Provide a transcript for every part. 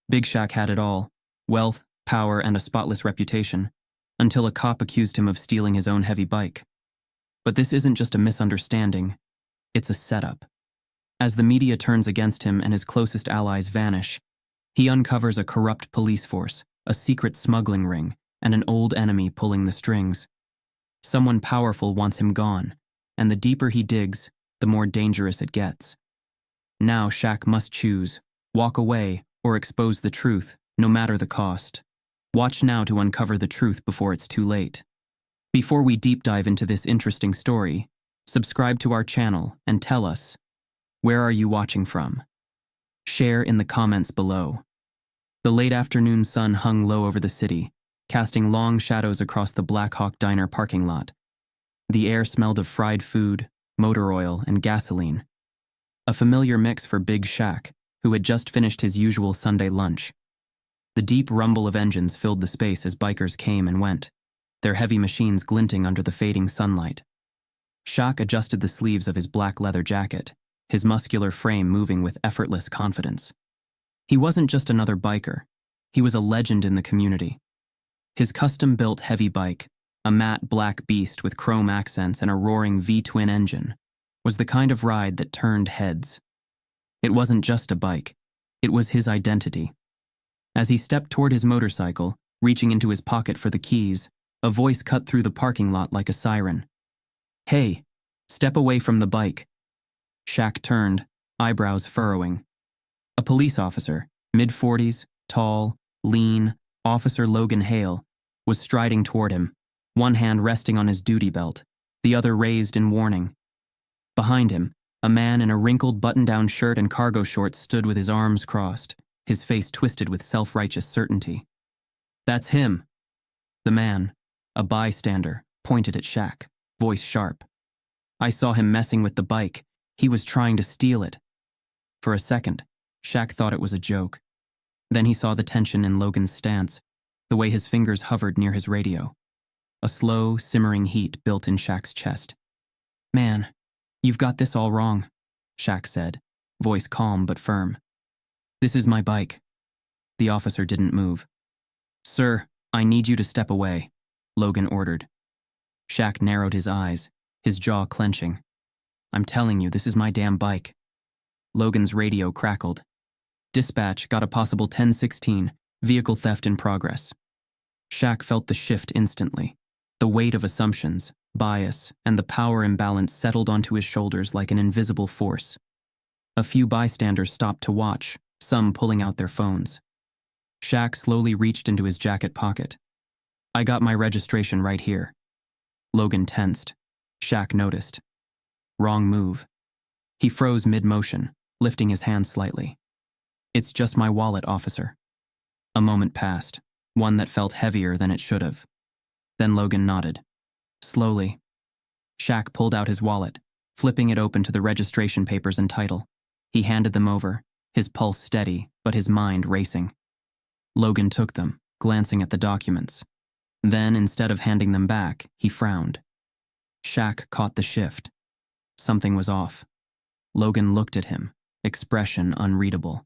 Big Shaq had it all: wealth, power, and a spotless reputation, until a cop accused him of stealing his own heavy bike. But this isn't just a misunderstanding, it's a setup. As the media turns against him and his closest allies vanish, he uncovers a corrupt police force, a secret smuggling ring, and an old enemy pulling the strings. Someone powerful wants him gone, and the deeper he digs, the more dangerous it gets. Now Shaq must choose: walk away or expose the truth, no matter the cost. Watch now to uncover the truth before it's too late. Before we deep dive into this interesting story, subscribe to our channel and tell us, where are you watching from? Share in the comments below. The late afternoon sun hung low over the city, casting long shadows across the Black Hawk Diner parking lot. The air smelled of fried food, motor oil, and gasoline. A familiar mix for Big Shaq, who had just finished his usual Sunday lunch. The deep rumble of engines filled the space as bikers came and went, their heavy machines glinting under the fading sunlight. Shaq adjusted the sleeves of his black leather jacket, his muscular frame moving with effortless confidence. He wasn't just another biker, he was a legend in the community. His custom-built heavy bike, a matte black beast with chrome accents and a roaring V-twin engine, was the kind of ride that turned heads. It wasn't just a bike, it was his identity. As he stepped toward his motorcycle, reaching into his pocket for the keys, a voice cut through the parking lot like a siren. "Hey, step away from the bike." Shaq turned, eyebrows furrowing. A police officer, mid-40s, tall, lean, Officer Logan Hale, was striding toward him, one hand resting on his duty belt, the other raised in warning. Behind him, a man in a wrinkled button-down shirt and cargo shorts stood with his arms crossed, his face twisted with self-righteous certainty. "That's him." The man, a bystander, pointed at Shaq, voice sharp. "I saw him messing with the bike. He was trying to steal it." For a second, Shaq thought it was a joke. Then he saw the tension in Logan's stance, the way his fingers hovered near his radio. A slow, simmering heat built in Shaq's chest. "Man, you've got this all wrong," Shaq said, voice calm but firm. "This is my bike." The officer didn't move. "Sir, I need you to step away," Logan ordered. Shaq narrowed his eyes, his jaw clenching. "I'm telling you, this is my damn bike." Logan's radio crackled. "Dispatch got a possible 1016, vehicle theft in progress." Shaq felt the shift instantly. The weight of assumptions, bias, and the power imbalance settled onto his shoulders like an invisible force. A few bystanders stopped to watch, some pulling out their phones. Shaq slowly reached into his jacket pocket. "I got my registration right here." Logan tensed. Shaq noticed. Wrong move. He froze mid-motion, lifting his hand slightly. "It's just my wallet, officer." A moment passed, one that felt heavier than it should have. Then Logan nodded. Slowly, Shaq pulled out his wallet, flipping it open to the registration papers and title. He handed them over, his pulse steady, but his mind racing. Logan took them, glancing at the documents. Then, instead of handing them back, he frowned. Shaq caught the shift. Something was off. Logan looked at him, expression unreadable.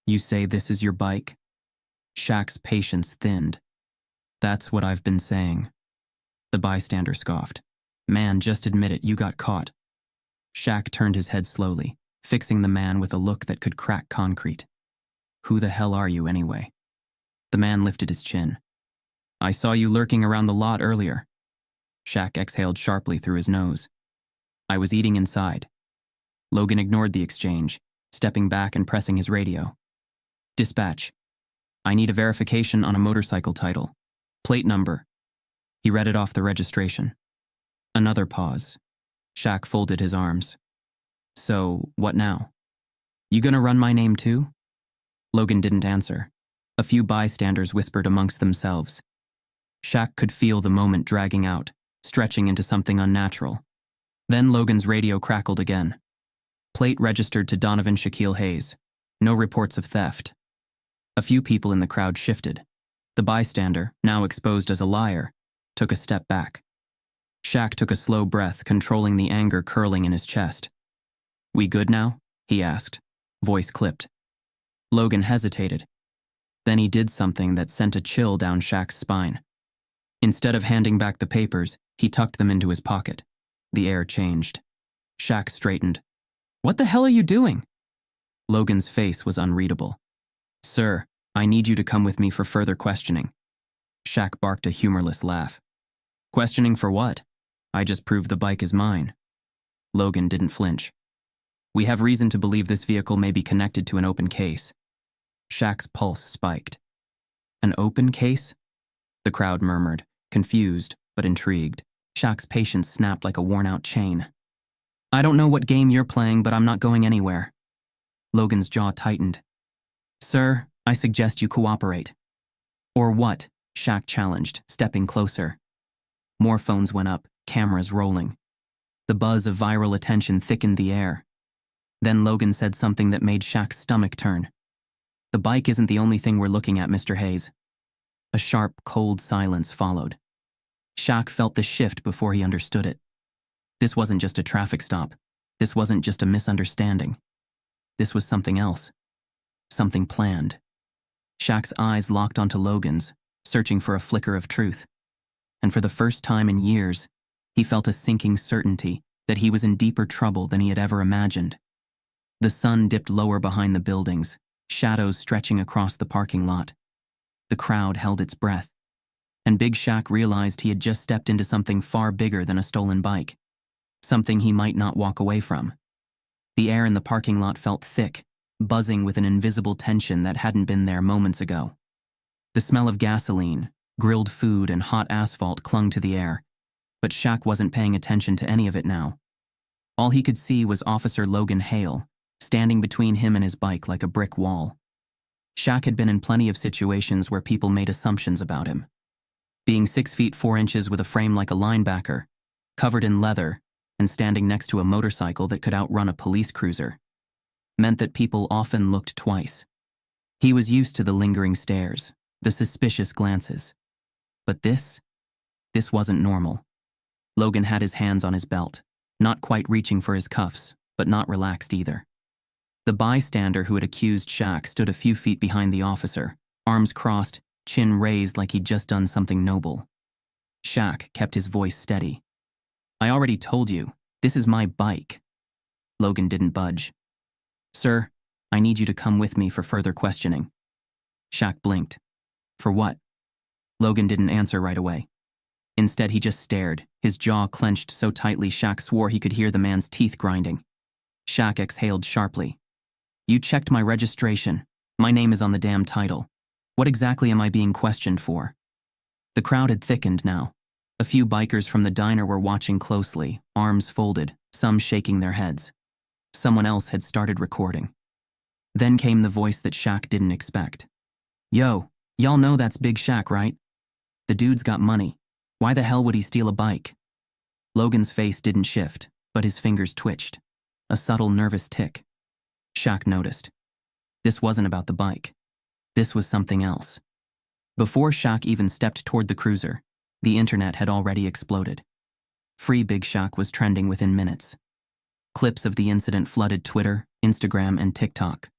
"You say this is your bike?" Shaq's patience thinned. "That's what I've been saying." The bystander scoffed. "Man, just admit it, you got caught." Shaq turned his head slowly, fixing the man with a look that could crack concrete. "Who the hell are you, anyway?" The man lifted his chin. "I saw you lurking around the lot earlier." Shaq exhaled sharply through his nose. "I was eating inside." Logan ignored the exchange, stepping back and pressing his radio. "Dispatch. I need a verification on a motorcycle title. Plate number." He read it off the registration. Another pause. Shaq folded his arms. "So, what now? You gonna run my name too?" Logan didn't answer. A few bystanders whispered amongst themselves. Shaq could feel the moment dragging out, stretching into something unnatural. Then Logan's radio crackled again. Plate registered to Donovan Shaquille Hayes. No reports of theft. A few people in the crowd shifted. The bystander, now exposed as a liar, took a step back. Shaq took a slow breath, controlling the anger curling in his chest. "We good now?" he asked, voice clipped. Logan hesitated. Then he did something that sent a chill down Shaq's spine. Instead of handing back the papers, he tucked them into his pocket. The air changed. Shaq straightened. "What the hell are you doing?" Logan's face was unreadable. "Sir, I need you to come with me for further questioning." Shaq barked a humorless laugh. "Questioning for what? I just proved the bike is mine." Logan didn't flinch. "We have reason to believe this vehicle may be connected to an open case." Shaq's pulse spiked. "An open case?" The crowd murmured, confused but intrigued. Shaq's patience snapped like a worn-out chain. "I don't know what game you're playing, but I'm not going anywhere." Logan's jaw tightened. "Sir, I suggest you cooperate." "Or what?" Shaq challenged, stepping closer. More phones went up, cameras rolling. The buzz of viral attention thickened the air. Then Logan said something that made Shaq's stomach turn. "The bike isn't the only thing we're looking at, Mr. Hayes." A sharp, cold silence followed. Shaq felt the shift before he understood it. This wasn't just a traffic stop. This wasn't just a misunderstanding. This was something else. Something planned. Shaq's eyes locked onto Logan's, searching for a flicker of truth. And for the first time in years, he felt a sinking certainty that he was in deeper trouble than he had ever imagined. The sun dipped lower behind the buildings, shadows stretching across the parking lot. The crowd held its breath. And Big Shaq realized he had just stepped into something far bigger than a stolen bike. Something he might not walk away from. The air in the parking lot felt thick, buzzing with an invisible tension that hadn't been there moments ago. The smell of gasoline, grilled food, and hot asphalt clung to the air, but Shaq wasn't paying attention to any of it now. All he could see was Officer Logan Hale, standing between him and his bike like a brick wall. Shaq had been in plenty of situations where people made assumptions about him. Being 6 feet 4 inches with a frame like a linebacker, covered in leather, and standing next to a motorcycle that could outrun a police cruiser, meant that people often looked twice. He was used to the lingering stares, the suspicious glances. But this wasn't normal. Logan had his hands on his belt, not quite reaching for his cuffs, but not relaxed either. The bystander who had accused Shaq stood a few feet behind the officer, arms crossed, chin raised like he'd just done something noble. Shaq kept his voice steady. "I already told you, this is my bike." Logan didn't budge. "Sir, I need you to come with me for further questioning." Shaq blinked. "For what?" Logan didn't answer right away. Instead, he just stared, his jaw clenched so tightly Shaq swore he could hear the man's teeth grinding. Shaq exhaled sharply. "You checked my registration. My name is on the damn title. What exactly am I being questioned for?" The crowd had thickened now. A few bikers from the diner were watching closely, arms folded, some shaking their heads. Someone else had started recording. Then came the voice that Shaq didn't expect. "Yo, y'all know that's Big Shaq, right? The dude's got money. Why the hell would he steal a bike?" Logan's face didn't shift, but his fingers twitched. A subtle nervous tick. Shaq noticed. This wasn't about the bike. This was something else. Before Shaq even stepped toward the cruiser, the internet had already exploded. Free Big Shaq was trending within minutes. Clips of the incident flooded Twitter, Instagram, and TikTok.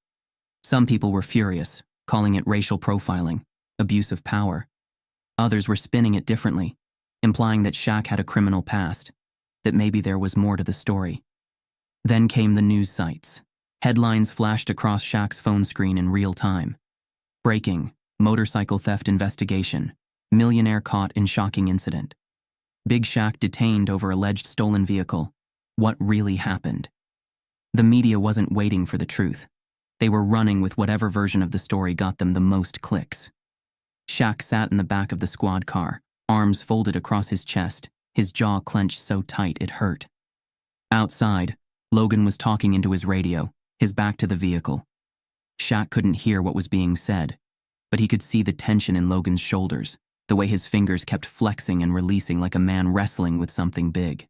Some people were furious, calling it racial profiling, abuse of power. Others were spinning it differently, implying that Shaq had a criminal past, that maybe there was more to the story. Then came the news sites. Headlines flashed across Shaq's phone screen in real time. Breaking, motorcycle theft investigation, millionaire caught in shocking incident. Big Shaq detained over alleged stolen vehicle. What really happened? The media wasn't waiting for the truth. They were running with whatever version of the story got them the most clicks. Shaq sat in the back of the squad car, arms folded across his chest, his jaw clenched so tight it hurt. Outside, Logan was talking into his radio, his back to the vehicle. Shaq couldn't hear what was being said, but he could see the tension in Logan's shoulders, the way his fingers kept flexing and releasing like a man wrestling with something big.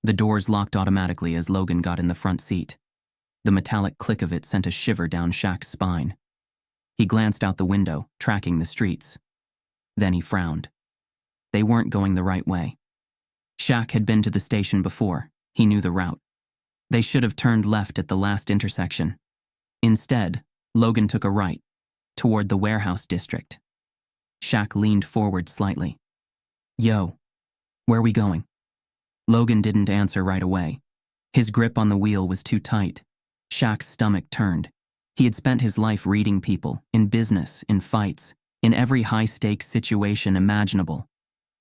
The doors locked automatically as Logan got in the front seat. The metallic click of it sent a shiver down Shaq's spine. He glanced out the window, tracking the streets. Then he frowned. They weren't going the right way. Shaq had been to the station before. He knew the route. They should have turned left at the last intersection. Instead, Logan took a right, toward the warehouse district. Shaq leaned forward slightly. Yo, where are we going? Logan didn't answer right away. His grip on the wheel was too tight. Shaq's stomach turned. He had spent his life reading people, in business, in fights, in every high-stakes situation imaginable.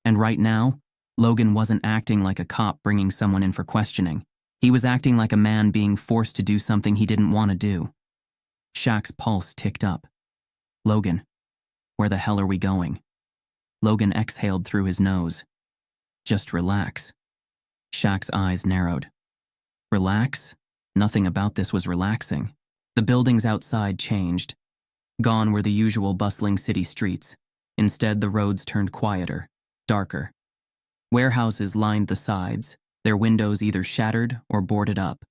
And right now, Logan wasn't acting like a cop bringing someone in for questioning. He was acting like a man being forced to do something he didn't want to do. Shaq's pulse ticked up. Logan, where the hell are we going? Logan exhaled through his nose. Just relax. Shaq's eyes narrowed. Relax? Nothing about this was relaxing. The buildings outside changed. Gone were the usual bustling city streets. Instead, the roads turned quieter, darker. Warehouses lined the sides, their windows either shattered or boarded up.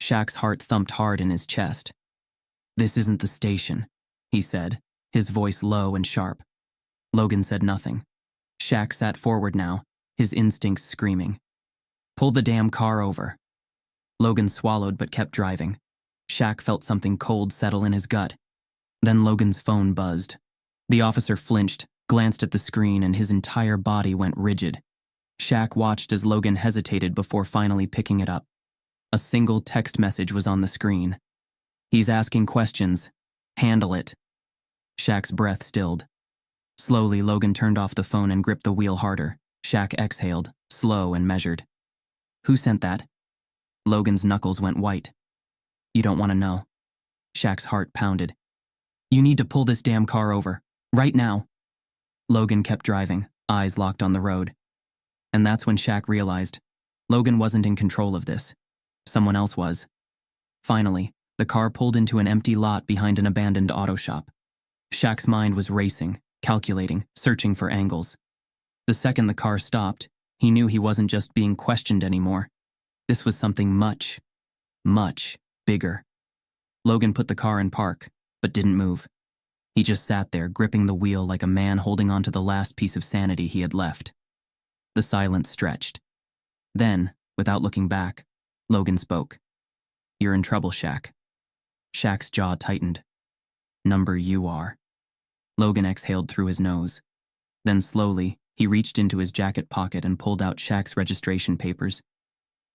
Shaq's heart thumped hard in his chest. This isn't the station, he said, his voice low and sharp. Logan said nothing. Shaq sat forward now, his instincts screaming. Pull the damn car over. Logan swallowed but kept driving. Shaq felt something cold settle in his gut. Then Logan's phone buzzed. The officer flinched, glanced at the screen, and his entire body went rigid. Shaq watched as Logan hesitated before finally picking it up. A single text message was on the screen. He's asking questions. Handle it. Shaq's breath stilled. Slowly, Logan turned off the phone and gripped the wheel harder. Shaq exhaled, slow and measured. Who sent that? Logan's knuckles went white. You don't want to know. Shaq's heart pounded. You need to pull this damn car over. Right now. Logan kept driving, eyes locked on the road. And that's when Shaq realized Logan wasn't in control of this. Someone else was. Finally, the car pulled into an empty lot behind an abandoned auto shop. Shaq's mind was racing, calculating, searching for angles. The second the car stopped, he knew he wasn't just being questioned anymore. This was something much, much bigger. Logan put the car in park, but didn't move. He just sat there, gripping the wheel like a man holding onto the last piece of sanity he had left. The silence stretched. Then, without looking back, Logan spoke. You're in trouble, Shaq. Shaq's jaw tightened. Number you are. Logan exhaled through his nose. Then slowly, he reached into his jacket pocket and pulled out Shaq's registration papers.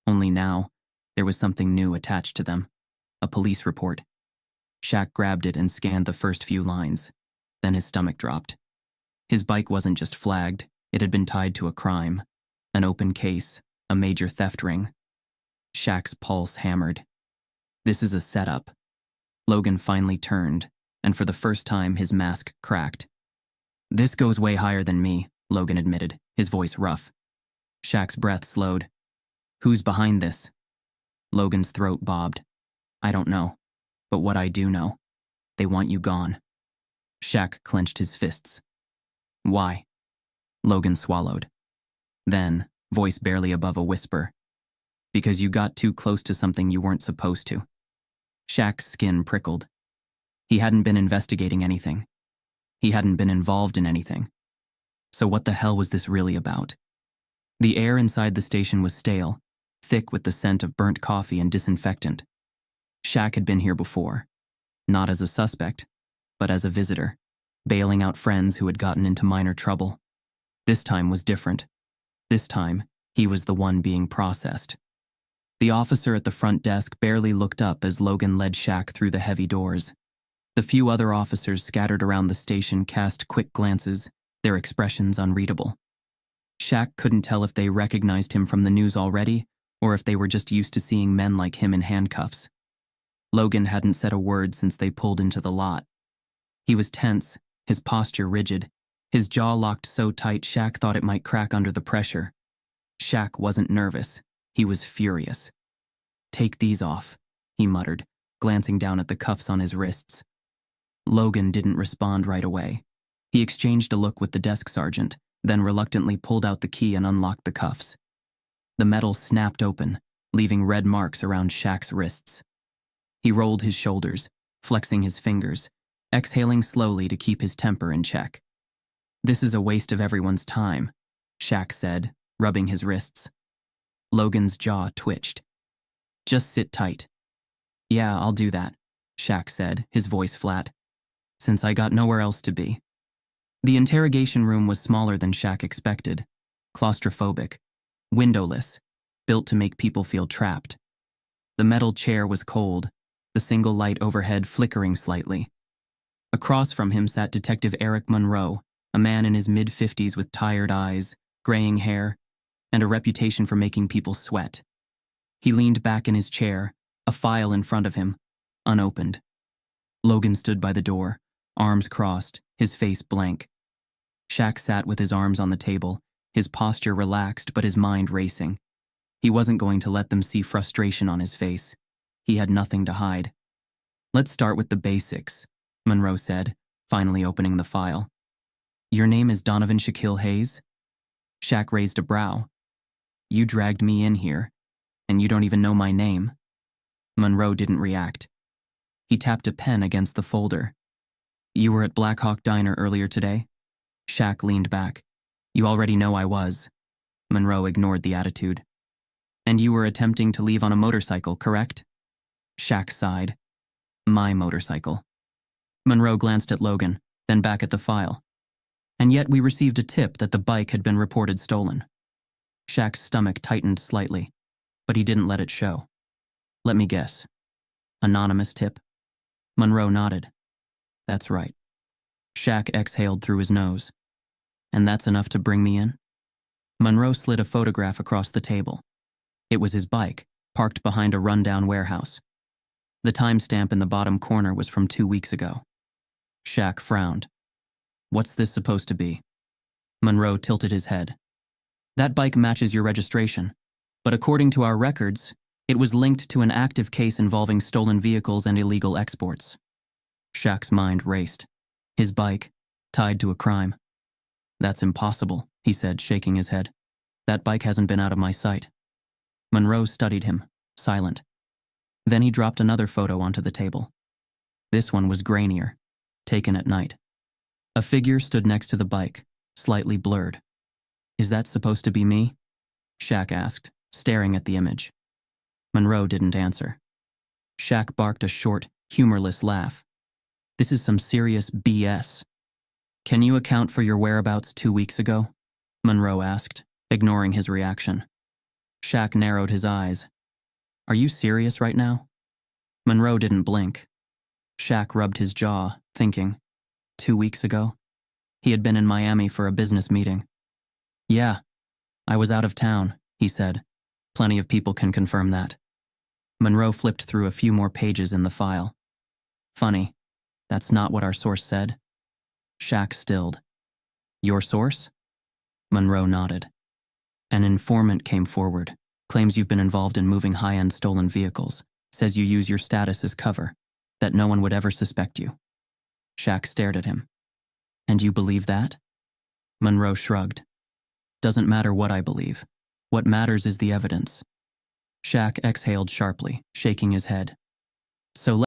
Only now, there was something new attached to them. A police report. Shaq grabbed it and scanned the first few lines. Then his stomach dropped. His bike wasn't just flagged, it had been tied to a crime. An open case, a major theft ring. Shaq's pulse hammered. This is a setup. Logan finally turned, and for the first time his mask cracked. This goes way higher than me, Logan admitted, his voice rough. Shaq's breath slowed. Who's behind this? Logan's throat bobbed. I don't know. But what I do know, they want you gone. Shaq clenched his fists. Why? Logan swallowed. Then, voice barely above a whisper. Because you got too close to something you weren't supposed to. Shaq's skin prickled. He hadn't been investigating anything. He hadn't been involved in anything. So what the hell was this really about? The air inside the station was stale, thick with the scent of burnt coffee and disinfectant. Shaq had been here before, not as a suspect, but as a visitor, bailing out friends who had gotten into minor trouble. This time was different. This time, he was the one being processed. The officer at the front desk barely looked up as Logan led Shaq through the heavy doors. The few other officers scattered around the station cast quick glances, their expressions unreadable. Shaq couldn't tell if they recognized him from the news already, or if they were just used to seeing men like him in handcuffs. Logan hadn't said a word since they pulled into the lot. He was tense, his posture rigid, his jaw locked so tight Shaq thought it might crack under the pressure. Shaq wasn't nervous, he was furious. Take these off, he muttered, glancing down at the cuffs on his wrists. Logan didn't respond right away. He exchanged a look with the desk sergeant, then reluctantly pulled out the key and unlocked the cuffs. The metal snapped open, leaving red marks around Shaq's wrists. He rolled his shoulders, flexing his fingers, exhaling slowly to keep his temper in check. This is a waste of everyone's time, Shaq said, rubbing his wrists. Logan's jaw twitched. Just sit tight. Yeah, I'll do that, Shaq said, his voice flat. since I got nowhere else to be. The interrogation room was smaller than Shaq expected, claustrophobic, windowless, built to make people feel trapped. The metal chair was cold, the single light overhead flickering slightly. Across from him sat Detective Eric Monroe, a man in his mid-50s with tired eyes, graying hair, and a reputation for making people sweat. He leaned back in his chair, a file in front of him, unopened. Logan stood by the door, arms crossed, his face blank. Shaq sat with his arms on the table, his posture relaxed but his mind racing. He wasn't going to let them see frustration on his face. He had nothing to hide. "Let's start with the basics," Monroe said, finally opening the file. "Your name is Donovan Shaquille Hayes?" Shaq raised a brow. "You dragged me in here, and you don't even know my name." Monroe didn't react. He tapped a pen against the folder. "You were at Black Hawk Diner earlier today?" Shaq leaned back. "You already know I was." Monroe ignored the attitude. "And you were attempting to leave on a motorcycle, correct?" Shaq sighed. "My motorcycle." Monroe glanced at Logan, then back at the file. "And yet we received a tip that the bike had been reported stolen." Shaq's stomach tightened slightly, but he didn't let it show. "Let me guess. Anonymous tip?" Monroe nodded. "That's right." Shaq exhaled through his nose. "And that's enough to bring me in?" Monroe slid a photograph across the table. It was his bike, parked behind a rundown warehouse. The timestamp in the bottom corner was from 2 weeks ago. Shaq frowned. "What's this supposed to be?" Monroe tilted his head. "That bike matches your registration, but according to our records, it was linked to an active case involving stolen vehicles and illegal exports." Shaq's mind raced. His bike, tied to a crime. "That's impossible," he said, shaking his head. "That bike hasn't been out of my sight." Monroe studied him, silent. Then he dropped another photo onto the table. This one was grainier, taken at night. A figure stood next to the bike, slightly blurred. "Is that supposed to be me?" Shaq asked, staring at the image. Monroe didn't answer. Shaq barked a short, humorless laugh. "This is some serious BS. Can you account for your whereabouts 2 weeks ago?" Monroe asked, ignoring his reaction. Shaq narrowed his eyes. "Are you serious right now?" Monroe didn't blink. Shaq rubbed his jaw, thinking. 2 weeks ago? He had been in Miami for a business meeting. "Yeah, I was out of town," he said. "Plenty of people can confirm that." Monroe flipped through a few more pages in the file. "Funny, that's not what our source said." Shaq stilled. "Your source?" Monroe nodded. "An informant came forward, claims you've been involved in moving high-end stolen vehicles, says you use your status as cover, that no one would ever suspect you." Shaq stared at him. "And you believe that?" Monroe shrugged. "Doesn't matter what I believe. What matters is the evidence." Shaq exhaled sharply, shaking his head. "So